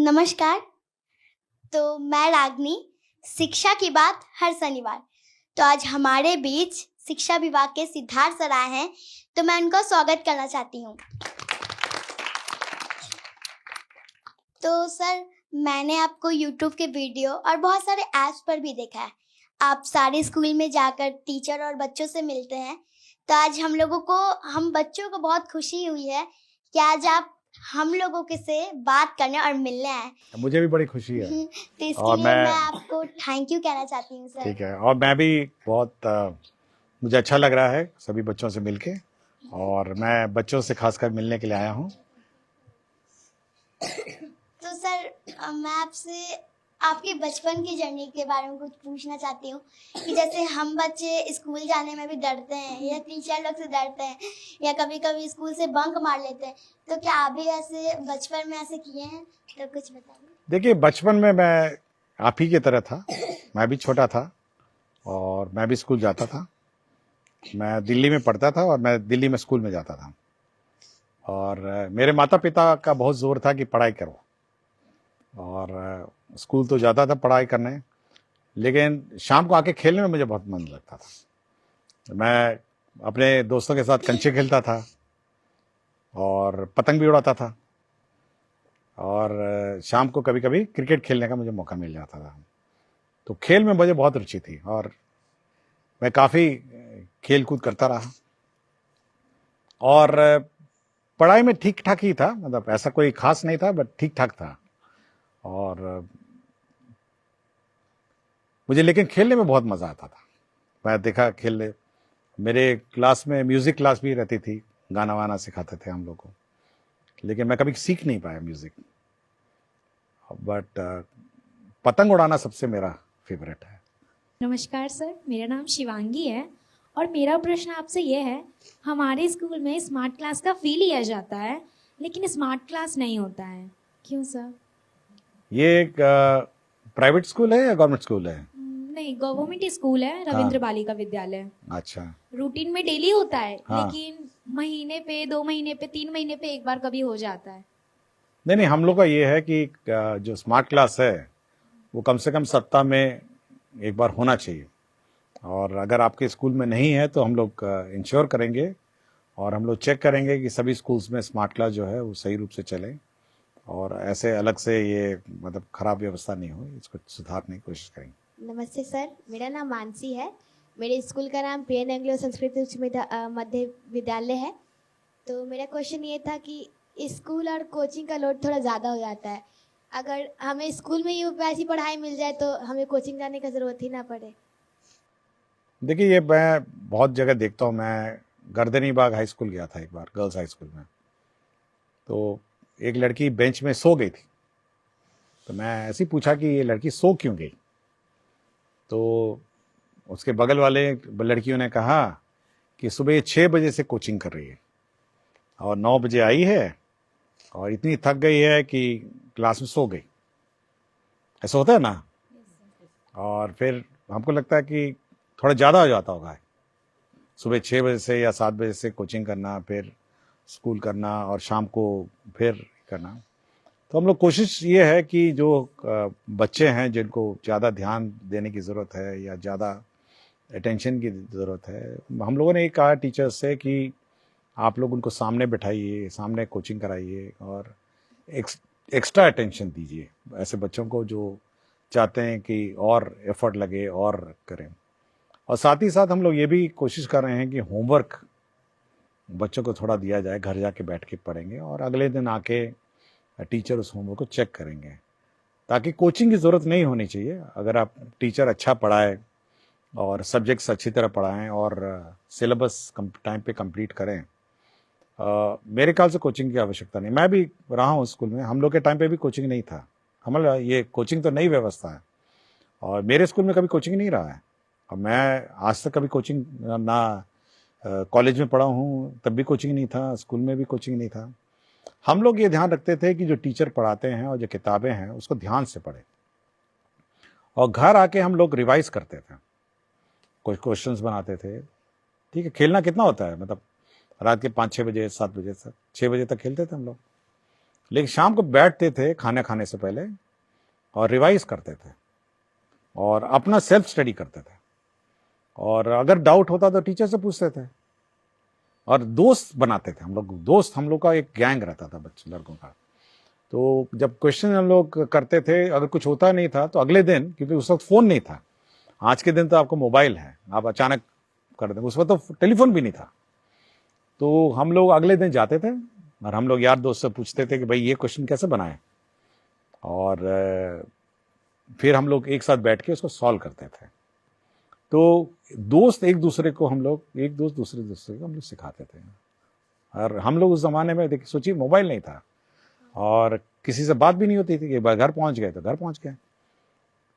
नमस्कार। तो मैं रागनी, शिक्षा की बात हर शनिवार। तो आज हमारे बीच शिक्षा विभाग के सिद्धार्थ सर आए हैं, तो मैं उनका स्वागत करना चाहती हूँ। तो सर, मैंने आपको यूट्यूब के वीडियो और बहुत सारे ऐप्स पर भी देखा है। आप सारे स्कूल में जाकर टीचर और बच्चों से मिलते हैं। तो आज हम बच्चों को बहुत खुशी हुई है कि आज आप हम लोगों के से बात करने और मिलने आए। मुझे भी बड़ी खुशी है। तो इसके लिए मैं आपको थैंक यू कहना चाहती हूँ सर। ठीक है, और मैं भी बहुत मुझे अच्छा लग रहा है सभी बच्चों से मिलके, और मैं बच्चों से खासकर मिलने के लिए आया हूँ। तो सर, मैं आपसे आपके बचपन की जर्नी के बारे में कुछ पूछना चाहती हूँ कि जैसे हम बच्चे स्कूल जाने में भी डरते हैं या टीचर लोग से डरते हैं या कभी कभी स्कूल से बंक मार लेते हैं, तो क्या आप भी ऐसे बचपन में ऐसे किए हैं? तो कुछ बताइए। देखिए, बचपन में मैं आप ही की तरह था। मैं भी छोटा था और मैं भी स्कूल जाता था। मैं दिल्ली में पढ़ता था और मैं दिल्ली में स्कूल में जाता था, और मेरे माता पिता का बहुत जोर था कि पढ़ाई करो, और स्कूल तो जाता था पढ़ाई करने, लेकिन शाम को आके खेलने में मुझे बहुत मन लगता था। मैं अपने दोस्तों के साथ कंचे खेलता था और पतंग भी उड़ाता था, और शाम को कभी कभी क्रिकेट खेलने का मुझे मौका मिल जाता था। तो खेल में मुझे बहुत रुचि थी और मैं काफ़ी खेल कूद करता रहा, और पढ़ाई में ठीक ठाक ही था, मतलब ऐसा कोई खास नहीं था, बट ठीक ठाक था। और मुझे लेकिन खेलने में बहुत मज़ा आता था। मैं देखा खेलने, मेरे क्लास में म्यूज़िक क्लास भी रहती थी, गाना वाना सिखाते थे हम लोग को, लेकिन मैं कभी सीख नहीं पाया म्यूज़िक। बट पतंग उड़ाना सबसे मेरा फेवरेट है। नमस्कार सर, मेरा नाम शिवांगी है और मेरा प्रश्न आपसे यह है, हमारे स्कूल में स्मार्ट क्लास का फी लिया जाता है लेकिन स्मार्ट क्लास नहीं होता है, क्यों सर? ये एक प्राइवेट स्कूल है या गवर्नमेंट स्कूल है? नहीं, गवर्नमेंट स्कूल है, रविंद्र बालिका विद्यालय। अच्छा। रूटीन में डेली होता है, हाँ। लेकिन महीने पे, 2 महीने पे, 3 महीने पे एक बार कभी हो जाता है। नहीं, हम लोग का ये है कि जो स्मार्ट क्लास है वो कम से कम सप्ताह में एक बार होना चाहिए, और अगर आपके स्कूल में नहीं है तो हम लोग इंश्योर करेंगे और हम लोग चेक करेंगे कि सभी स्कूल्स में स्मार्ट क्लास जो है वो सही रूप से चले, और ऐसे अलग से ये मतलब खराब व्यवस्था नहीं हो, इसको सुधारने की कोशिश करेंगे। नमस्ते सर, मेरा नाम मानसी है। मेरे स्कूल का नाम प्रियन एंग्लो संस्कृत उच्च मध्य विद्यालय है। तो मेरा क्वेश्चन ये था कि स्कूल और कोचिंग का लोड थोड़ा ज़्यादा हो जाता है। अगर हमें स्कूल में ही वैसी पढ़ाई मिल जाए तो हमें कोचिंग जाने का ज़रूरत ही ना पड़े। देखिए, ये मैं बहुत जगह देखता हूँ। मैं गर्दनी बाग हाई स्कूल गया था एक बार, गर्ल्स हाई स्कूल में, तो एक लड़की बेंच में सो गई थी। तो मैं ऐसे ही पूछा कि ये लड़की सो क्यों गई, तो उसके बगल वाले लड़कियों ने कहा कि सुबह 6 बजे से कोचिंग कर रही है और 9 बजे आई है और इतनी थक गई है कि क्लास में सो गई। ऐसा होता है ना। और फिर हमको लगता है कि थोड़ा ज़्यादा हो जाता होगा, सुबह 6 बजे से या 7 बजे से कोचिंग करना, फिर स्कूल करना और शाम को फिर करना। तो हम लोग कोशिश ये है कि जो बच्चे हैं जिनको ज़्यादा ध्यान देने की ज़रूरत है या ज़्यादा अटेंशन की ज़रूरत है, हम लोगों ने ये कहा टीचर्स से कि आप लोग उनको सामने बैठाइए, सामने कोचिंग कराइए और एक्स्ट्रा अटेंशन दीजिए ऐसे बच्चों को जो चाहते हैं कि और एफर्ट लगे और करें। और साथ ही साथ हम लोग ये भी कोशिश कर रहे हैं कि होमवर्क बच्चों को थोड़ा दिया जाए, घर जाके बैठ के पढ़ेंगे और अगले दिन आके टीचर उस होमवर्क को चेक करेंगे, ताकि कोचिंग की ज़रूरत नहीं होनी चाहिए। अगर आप टीचर अच्छा पढ़ाए और सब्जेक्ट्स अच्छी तरह पढ़ाएं और सिलेबस टाइम पे कंप्लीट करें, मेरे ख्याल से कोचिंग की आवश्यकता नहीं। मैं भी रहा हूँ स्कूल में, हम लोग के टाइम पे भी कोचिंग नहीं था। हमारा ये कोचिंग तो नई व्यवस्था है और मेरे स्कूल में कभी कोचिंग नहीं रहा है, और मैं आज तक कभी कोचिंग ना कॉलेज में पढ़ा हूँ तब भी कोचिंग नहीं था, स्कूल में भी कोचिंग नहीं था। हम लोग ये ध्यान रखते थे कि जो टीचर पढ़ाते हैं और जो किताबें हैं उसको ध्यान से पढ़ें, और घर आके हम लोग रिवाइज करते थे, कुछ क्वेश्चंस बनाते थे। ठीक है, खेलना कितना होता है, मतलब रात के 5-6 बजे 7 बजे तक, 6 बजे तक खेलते थे हम लोग, लेकिन शाम को बैठते थे खाना खाने से पहले और रिवाइज करते थे और अपना सेल्फ स्टडी करते थे, और अगर डाउट होता तो टीचर से पूछते थे और दोस्त बनाते थे। हम लोग का एक गैंग रहता था बच्चे लड़कों का। तो जब क्वेश्चन हम लोग करते थे, अगर कुछ होता नहीं था तो अगले दिन, क्योंकि उस वक्त फोन नहीं था, आज के दिन तो आपको मोबाइल है, आप अचानक कर देंगे, उस वक्त तो टेलीफोन भी नहीं था। तो हम लोग अगले दिन जाते थे और हम लोग यार दोस्त से पूछते थे कि भाई ये क्वेश्चन कैसे बनाए, और फिर हम लोग एक साथ बैठ के उसको सॉल्व करते थे। तो दोस्त एक दूसरे को हम लोग दूसरे को हम लोग सिखाते थे। और हम लोग उस जमाने में देखिए, सोचिए मोबाइल नहीं था और किसी से बात भी नहीं होती थी कि घर पहुंच गए तो घर पहुंच गए।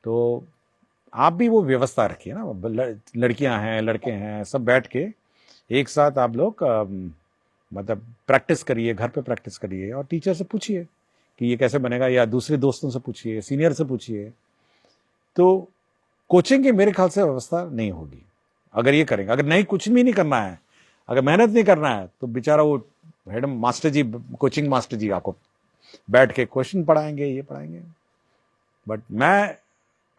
तो आप भी वो व्यवस्था रखिए ना, लड़कियां हैं लड़के हैं सब बैठ के एक साथ आप लोग मतलब प्रैक्टिस करिए, घर पे प्रैक्टिस करिए और टीचर से पूछिए कि ये कैसे बनेगा, या दूसरे दोस्तों से पूछिए, सीनियर से पूछिए। तो कोचिंग की मेरे ख्याल से व्यवस्था नहीं होगी अगर ये करेंगे। अगर नहीं, कुछ भी नहीं करना है, अगर मेहनत नहीं करना है, तो बेचारा वो हेड मास्टर जी, कोचिंग मास्टर जी आपको बैठ के क्वेश्चन पढ़ाएंगे, ये पढ़ाएंगे। बट मैं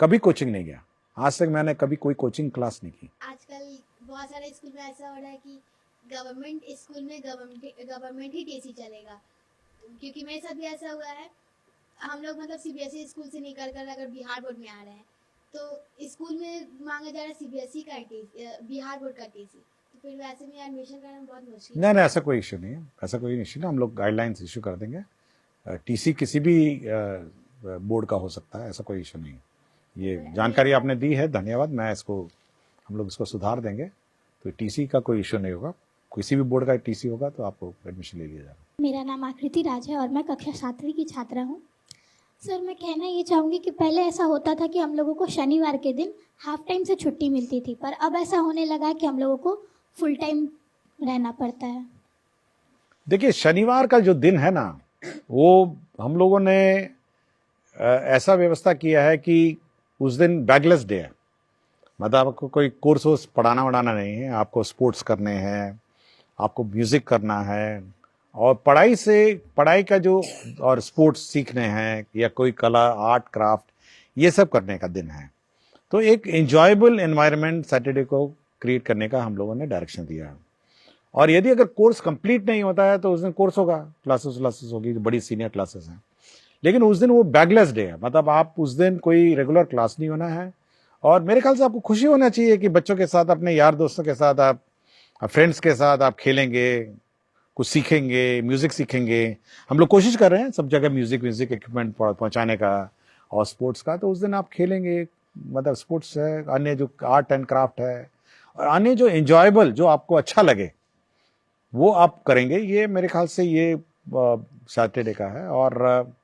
कभी कोचिंग नहीं गया, आज तक मैंने कभी कोई कोचिंग क्लास नहीं की। आजकल बहुत सारे स्कूल में ऐसा हो रहा है कि गवर्नमेंट स्कूल में गवर्नमेंट ही टीसी चलेगा, क्योंकि मेरे साथ भी ऐसा हुआ है। हम लोग मतलब सीबीएसई स्कूल से निकल कर अगर बिहार बोर्ड में आ रहे हैं तो स्कूल में मांगा जा रहा है सीबीएसई का टीसी, बिहार बोर्ड का टीसी, तो फिर वैसे में एडमिशन करना बहुत मुश्किल नहीं, ऐसा कोई इश्यू नहीं है, ऐसा कोई इश्यू नहीं, हम लोग गाइडलाइंस इशू कर देंगे। टीसी किसी भी बोर्ड का हो सकता है, ऐसा कोई इशू नहीं है। ये जानकारी आपने दी है, धन्यवाद। मैं इसको, हम लोग इसको सुधार देंगे, तो टीसी का कोई इशू नहीं होगा। किसी भी बोर्ड का टीसी होगा तो आपको एडमिशन ले लिया जाएगा। मेरा नाम आकृति राज है और मैं कक्षा 7वीं की छात्रा हूँ। सर, मैं कहना ये चाहूँगी कि पहले ऐसा होता था कि हम लोगों को शनिवार के दिन हाफ टाइम से छुट्टी मिलती थी, पर अब ऐसा होने लगा है कि हम लोगों को फुल टाइम रहना पड़ता है। देखिए, शनिवार का जो दिन है ना, वो हम लोगों ने ऐसा व्यवस्था किया है कि उस दिन बैगलेस डे है। मतलब आपको कोई कोर्स वोर्स पढ़ाना वढ़ाना नहीं है, आपको स्पोर्ट्स करने हैं, आपको म्यूजिक करना है, और पढ़ाई का जो और स्पोर्ट्स सीखने हैं, या कोई कला, आर्ट, क्राफ्ट, ये सब करने का दिन है। तो एक एंजॉयबल एनवायरनमेंट सैटरडे को क्रिएट करने का हम लोगों ने डायरेक्शन दिया है। और यदि अगर कोर्स कंप्लीट नहीं होता है तो उस दिन कोर्स होगा, क्लासेस होगी, जो बड़ी सीनियर क्लासेस हैं, लेकिन उस दिन वो बैगलेस डे है। मतलब आप उस दिन कोई रेगुलर क्लास नहीं होना है। और मेरे ख्याल से आपको खुशी होना चाहिए कि बच्चों के साथ, अपने यार दोस्तों के साथ, आप फ्रेंड्स के साथ आप खेलेंगे, कुछ सीखेंगे, म्यूजिक सीखेंगे। हम लोग कोशिश कर रहे हैं सब जगह म्यूजिक इक्विपमेंट पहुंचाने का और स्पोर्ट्स का। तो उस दिन आप खेलेंगे, मतलब स्पोर्ट्स है, अन्य जो आर्ट एंड क्राफ्ट है, और अन्य जो एंजॉयबल, जो आपको अच्छा लगे, वो आप करेंगे। ये मेरे ख्याल से ये सैटरडे का है, और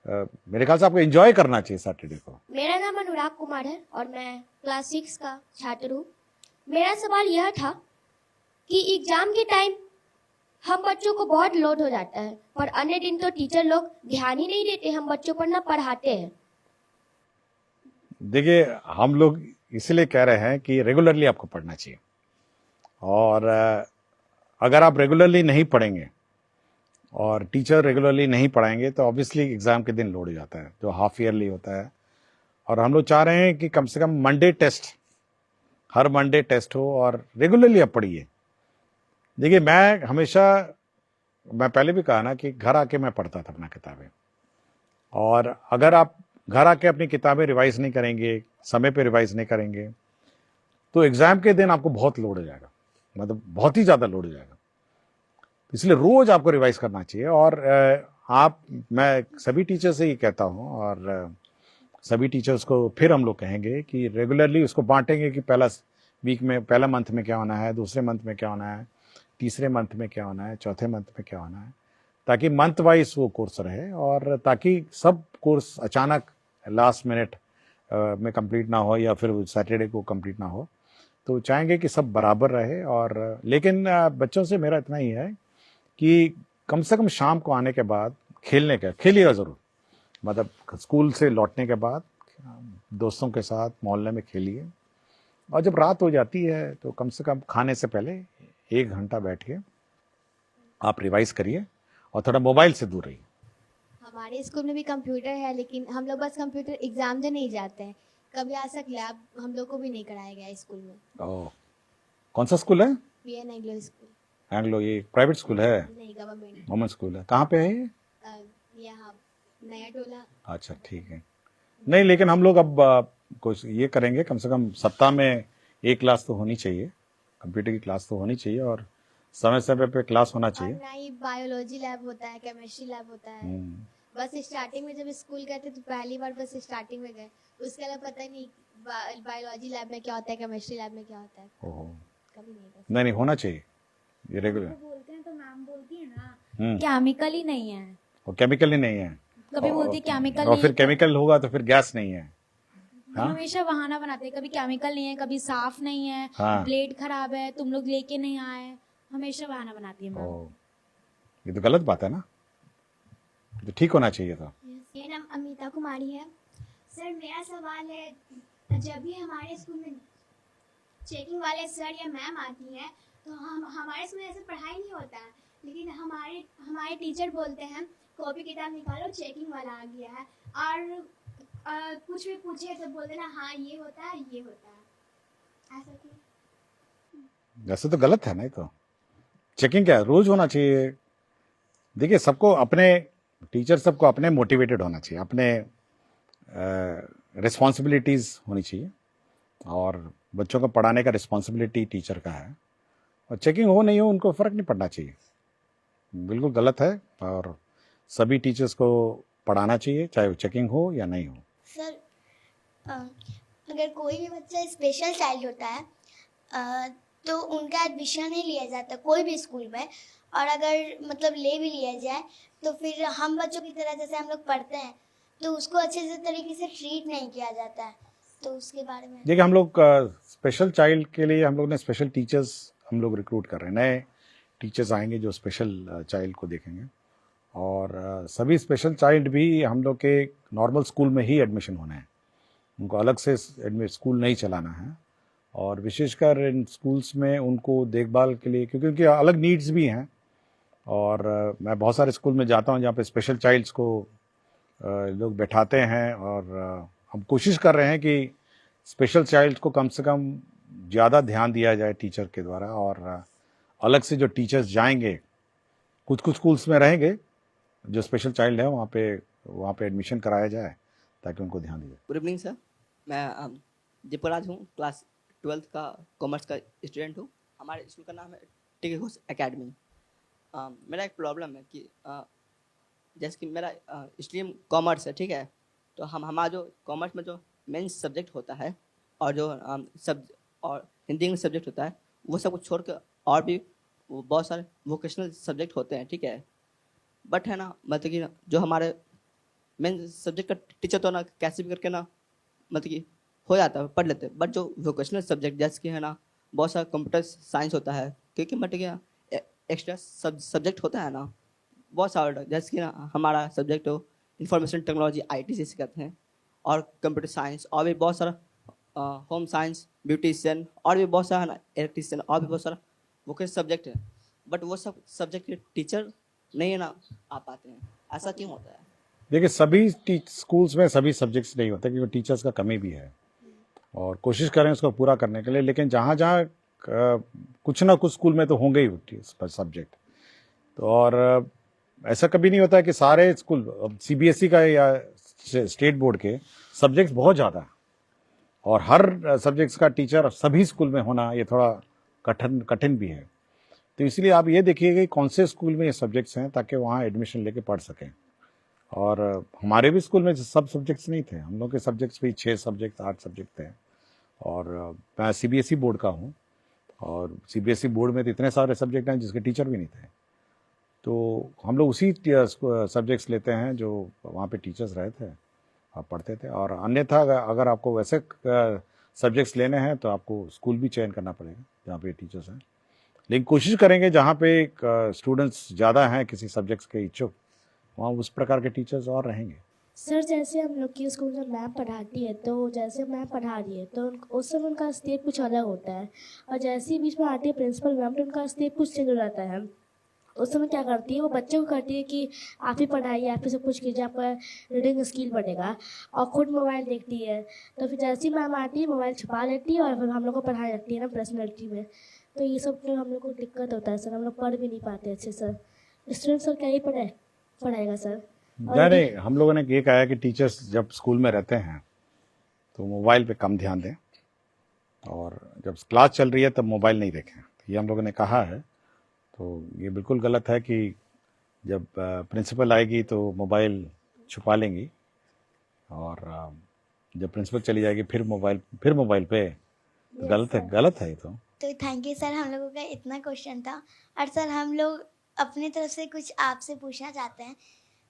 मेरे ख्याल से आपको एंजॉय करना चाहिए सैटरडे को। मेरा नाम अनुराग कुमार है और मैं क्लास 6 का छात्र हूँ। मेरा सवाल यह था कि एग्जाम के टाइम हम बच्चों को बहुत लोड हो जाता है, पर अन्य दिन तो टीचर लोग ध्यान ही नहीं देते, हम बच्चों पर ना पढ़ाते हैं। देखिए, हम लोग इसलिए कह रहे हैं कि रेगुलरली आपको पढ़ना चाहिए, और अगर आप रेगुलरली नहीं पढ़ेंगे और टीचर रेगुलरली नहीं पढ़ाएंगे तो ऑब्वियसली एग्जाम के दिन लोड हो जाता है, जो हाफ ईयरली होता है। और हम लोग चाह रहे हैं कि कम से कम मंडे टेस्ट, हर मंडे टेस्ट हो, और रेगुलरली आप पढ़िए। देखिए, मैं पहले भी कहा ना कि घर आके मैं पढ़ता था अपना किताबें, और अगर आप घर आके अपनी किताबें रिवाइज नहीं करेंगे, समय पे रिवाइज नहीं करेंगे, तो एग्जाम के दिन आपको बहुत लोड हो जाएगा, मतलब बहुत ही ज्यादा लोड हो जाएगा। इसलिए रोज आपको रिवाइज करना चाहिए। और मैं सभी टीचर से ये कहता हूँ, और सभी टीचर्स को फिर हम लोग कहेंगे कि रेगुलरली उसको बांटेंगे कि पहला वीक में, पहला मंथ में क्या होना है, दूसरे मंथ में क्या होना है, तीसरे मंथ में क्या होना है, चौथे मंथ में क्या होना है, ताकि मंथ वाइज वो कोर्स रहे, और ताकि सब कोर्स अचानक लास्ट मिनट में कंप्लीट ना हो, या फिर सैटरडे को कंप्लीट ना हो। तो चाहेंगे कि सब बराबर रहे। और लेकिन बच्चों से मेरा इतना ही है कि कम से कम शाम को आने के बाद खेलिएगा ज़रूर। मतलब स्कूल से लौटने के बाद दोस्तों के साथ मोहल्ले में खेलिए, और जब रात हो जाती है तो कम से कम खाने से पहले 1 घंटा बैठ के आप रिवाइज करिए, और थोड़ा मोबाइल से दूर रहिए। हमारे स्कूल में भी कंप्यूटर है, लेकिन हम लोग बस कंप्यूटर एग्जाम देने नहीं जाते हैं। कभी आज तक लैब हम लोग को भी नहीं कराया गया है स्कूल में। ओह, कौन सा स्कूल है? PN Anglo school. एंग्लो, ये प्राइवेट स्कूल है? नहीं, गवर्नमेंट। वुमेन स्कूल है। कहाँ पे है ये? यहाँ नया टोला। अच्छा, ठीक है। नहीं, लेकिन हम लोग अब कुछ ये करेंगे, कम से कम सप्ताह में एक क्लास तो होनी चाहिए, कंप्यूटर की क्लास तो होनी चाहिए, और समय समय पे क्लास होना और चाहिए। ना ही बायोलॉजी लैब होता है, केमिस्ट्री लैब होता है। बस स्टार्टिंग में जब स्कूल गए थे तो पहली बार बस स्टार्टिंग में गए, उसके अलावा पता ही नहीं बायोलॉजी लैब में क्या होता है, केमिस्ट्री लैब में क्या होता है। ओहो, कभी नहीं गए। नहीं होना चाहिए ये रेगुलर। बोलते हैं तो मैम बोलती है ना केमिकल ही नहीं है, और केमिकल ही नहीं है, कभी बोलती है केमिकल और नहीं फिर है। केमिकल होगा तो फिर गैस नहीं है। हम हाँ? हमेशा बहाना बनाते हैं, कभी केमिकल नहीं है, कभी साफ नहीं है, हाँ। ब्लेड खराब है, तुम लोग लेके नहीं आए, हमेशा बहाना बनाती है मैम। ओह, ये तो गलत बात है ना, तो ठीक होना चाहिए था। मेरा नाम अमिता कुमारी है। सर मेरा सवाल है, जब भी हमारे स्कूल में चेकिंग वाले सर या मैम आती हैं तो हम हमारे स्कूल में ऐसे पढ़ाई नहीं होता है, लेकिन हमारे टीचर बोलते हैं कॉपी किताब निकालो चेकिंग वाला आ गया है, और कुछ भी पूछे तो बोल देना हाँ ये होता है ये होता है, ऐसा क्यों? वैसे तो गलत है ना, ये तो चेकिंग क्या है, रोज होना चाहिए। देखिए, सबको अपने टीचर सबको अपने मोटिवेटेड होना चाहिए, अपने रिस्पॉन्सिबिलिटीज होनी चाहिए, और बच्चों को पढ़ाने का रिस्पॉन्सिबिलिटी टीचर का है, और चेकिंग हो नहीं हो उनको फर्क नहीं पड़ना चाहिए। बिल्कुल गलत है, और सभी टीचर्स को पढ़ाना चाहिए, चाहे वो चेकिंग हो या नहीं हो। सर अगर कोई भी बच्चा स्पेशल चाइल्ड होता है तो उनका एडमिशन नहीं लिया जाता कोई भी स्कूल में, और अगर मतलब ले भी लिया जाए तो फिर हम बच्चों की तरह जैसे हम लोग पढ़ते हैं तो उसको अच्छे से तरीके से ट्रीट नहीं किया जाता है, तो उसके बारे में। देखिए, हम लोग स्पेशल चाइल्ड के लिए हम लोग ने स्पेशल टीचर्स हम लोग रिक्रूट कर रहे हैं, नए टीचर्स आएंगे जो स्पेशल चाइल्ड को देखेंगे, और सभी स्पेशल चाइल्ड भी हम लोग के नॉर्मल स्कूल में ही एडमिशन होना है, उनको अलग से स्कूल नहीं चलाना है, और विशेषकर इन स्कूल्स में उनको देखभाल के लिए, क्योंकि उनकी अलग नीड्स भी हैं, और मैं बहुत सारे स्कूल में जाता हूं जहाँ पे स्पेशल चाइल्ड्स को लोग बैठाते हैं, और हम कोशिश कर रहे हैं कि स्पेशल चाइल्ड को कम से कम ज़्यादा ध्यान दिया जाए टीचर के द्वारा, और अलग से जो टीचर्स जाएंगे, कुछ कुछ स्कूल्स में रहेंगे जो स्पेशल चाइल्ड है, वहाँ पे एडमिशन कराया जाए ताकि उनको ध्यान दिया जाए। गुड इवनिंग सर, मैं दीपराज हूँ, क्लास 12th का कॉमर्स का स्टूडेंट हूँ। हमारे स्कूल का नाम है टिके घोष एकेडमी। मेरा एक प्रॉब्लम है कि जैसे कि मेरा स्ट्रीम कॉमर्स है, ठीक है, तो हमारा जो कॉमर्स में जो मेन सब्जेक्ट होता है और जो और हिंदी इंग्लिश सब्जेक्ट होता है, वो सब कुछ छोड़ कर और भी बहुत सारे वोकेशनल सब्जेक्ट होते हैं, ठीक है। बट है ना, मतलब कि जो हमारे मेन सब्जेक्ट का टीचर तो ना कैसे भी करके ना मतलब कि हो जाता है, पढ़ लेते हैं, बट जो वोकेशनल सब्जेक्ट जैसे कि है ना, बहुत सारा कंप्यूटर साइंस होता है, क्योंकि मतलब कि एक्स्ट्रा सब्जेक्ट होता है ना बहुत सारा, जैसे कि ना हमारा सब्जेक्ट हो इंफॉर्मेशन टेक्नोलॉजी IT जिसे कहते हैं, और कंप्यूटर साइंस, और भी बहुत सारा होम साइंस, ब्यूटिशियन, और भी बहुत सारा ना इलेक्ट्रिशियन, और भी बहुत सारा वोकेशनल सब्जेक्ट है। बट वो सब सब्जेक्ट के टीचर नहीं है ना आ पाते हैं, ऐसा क्यों होता है? देखिए, सभी स्कूल्स में सभी सब्जेक्ट्स नहीं होते, क्योंकि टीचर्स का कमी भी है, और कोशिश करें उसको पूरा करने के लिए, लेकिन जहाँ जहाँ कुछ ना कुछ स्कूल में तो होंगे ही सब्जेक्ट, तो और ऐसा कभी नहीं होता है कि सारे स्कूल, CBSE का या स्टेट बोर्ड के सब्जेक्ट्स बहुत ज़्यादा है, और हर सब्जेक्ट्स का टीचर सभी स्कूल में होना ये थोड़ा कठिन भी है। तो इसलिए आप ये देखिए कि कौन से स्कूल में ये सब्जेक्ट्स हैं, ताकि वहाँ एडमिशन लेके पढ़ सकें। और हमारे भी स्कूल में सब सब्जेक्ट्स नहीं थे, हम लोग के सब्जेक्ट्स भी 6 सब्जेक्ट 8 सब्जेक्ट थे, और मैं CBSE बोर्ड का हूँ, और CBSE बोर्ड में तो इतने सारे सब्जेक्ट हैं जिसके टीचर भी नहीं थे, तो हम लोग उसी सब्जेक्ट्स लेते हैं जो वहाँ पे टीचर्स रहे थे और पढ़ते थे। और अन्यथा अगर आपको वैसे सब्जेक्ट्स लेने हैं तो आपको स्कूल भी चयन करना पड़ेगा जहाँ पे टीचर्स हैं, लेकिन कोशिश करेंगे जहाँ पे स्टूडेंट्स ज़्यादा हैं किसी सब्जेक्ट्स के इच्छुक, वहाँ उस प्रकार के टीचर्स और रहेंगे। सर जैसे हम लोग की स्कूल में मैम पढ़ाती है, तो जैसे मैम पढ़ा रही है तो उस समय उनका स्टेप कुछ अलग होता है, और जैसे ही बीच में आती है प्रिंसिपल मैम तो उनका स्टेप कुछ चेंज हो जाता है। उस समय क्या करती है, वो बच्चे को कहती है कि आप ही पढ़ाइए, आप ही सब कुछ कीजिए, आपका रीडिंग स्किल बढ़ेगा, और खुद मोबाइल देखती है। तो फिर जैसी मैम आती है मोबाइल छुपा लेती है और फिर हम लोग को पढ़ाई लगती है ना पर्सनैलिटी में। तो ये सब जो हम लोग को दिक्कत होता है सर, हम लोग पढ़ भी नहीं पाते अच्छे सर। स्टूडेंट सर क्या ही पढ़ाएगा सर। नहीं, हम लोगों ने ये कहा है कि टीचर्स जब स्कूल में रहते हैं तो मोबाइल पे कम ध्यान दें, और जब क्लास चल रही है तब मोबाइल नहीं देखें। तो ये हम लोगों ने कहा है। तो ये बिल्कुल गलत है कि जब प्रिंसिपल आएगी तो मोबाइल छुपा लेंगी, और जब प्रिंसिपल चली जाएगी फिर मोबाइल पे। तो गलत है ये तो थैंक यू सर, हम लोगों का इतना क्वेश्चन था। और सर हम लोग अपनी तरफ से कुछ आपसे पूछना चाहते हैं।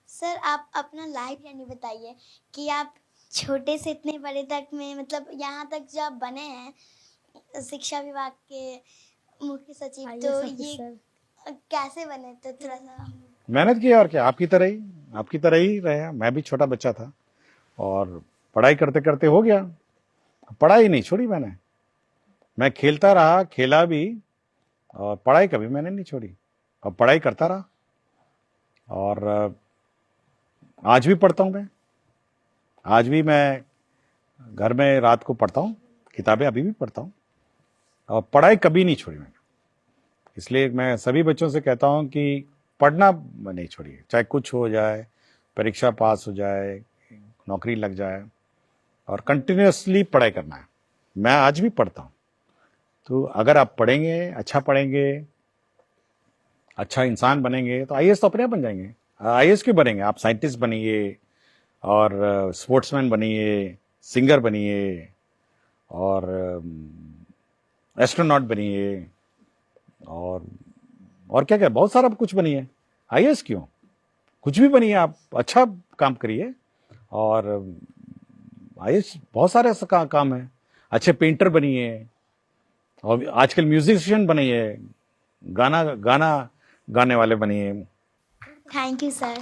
सर आप अपना लाइफ जर्नी बताइए कि आप छोटे से इतने बड़े तक में, मतलब यहाँ तक जो आप बने हैं शिक्षा विभाग के मुख्य सचिव, तो ये कैसे बने? तो थोड़ा सा मेहनत की, और क्या, आपकी तरह ही रहे। मैं भी छोटा बच्चा था और पढ़ाई करते करते हो गया। पढ़ाई नहीं छोड़ी मैं खेलता रहा, खेला भी, और पढ़ाई कभी मैंने नहीं छोड़ी, और पढ़ाई करता रहा। और आज भी पढ़ता हूँ आज भी मैं घर में रात को पढ़ता हूँ, किताबें अभी भी पढ़ता हूँ, और पढ़ाई कभी नहीं छोड़ी मैंने। इसलिए मैं सभी बच्चों से कहता हूँ कि पढ़ना नहीं छोड़िए, चाहे कुछ हो जाए, परीक्षा पास हो जाए, नौकरी लग जाए, और कंटिन्यूअसली पढ़ाई करना है। मैं आज भी पढ़ता हूँ। तो अगर आप पढ़ेंगे, अच्छा इंसान बनेंगे, तो आईएएस तो अपने आप बन जाएंगे। आईएएस क्यों बनेंगे? आप साइंटिस्ट बनिए, और स्पोर्ट्समैन बनिए, सिंगर बनिए, और एस्ट्रोनॉट बनिए, और क्या बहुत सारा कुछ बनिए। आईएएस क्यों? कुछ भी बनिए, आप अच्छा काम करिए। और आईएएस बहुत सारे ऐसा काम है। अच्छे पेंटर बनिए, और आजकल म्यूजिशियन बनिए, गाना गाने वाले बनिए। Thank you sir.